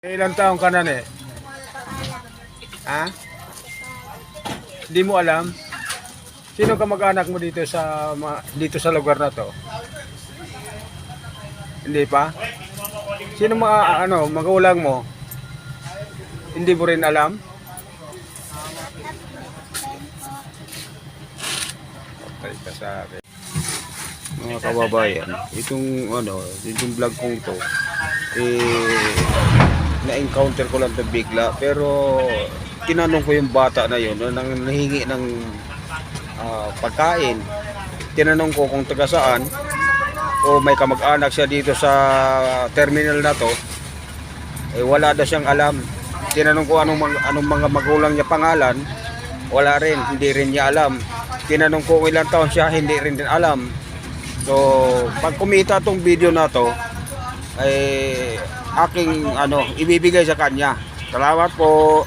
Ilang taong ka na eh? Ha? Hindi mo alam? Sino ka mag-anak mo dito sa lugar na to? Hindi pa? Sino magulang mo? Hindi mo rin alam? Patay ka sa akin. Mga kababayan, itong vlog kong to, na-encounter ko lang ito bigla, pero tinanong ko yung bata na yun, nang nahingi ng pagkain. Tinanong ko kung taga saan, o may kamag-anak siya dito sa terminal na to. Wala daw siyang alam. Tinanong ko anong mga magulang niya pangalan, wala rin, hindi rin niya alam. Tinanong ko kung ilang taon siya, hindi rin alam. So, pag kumita tong video na to, ay aking ibibigay sa kanya. Salamat po.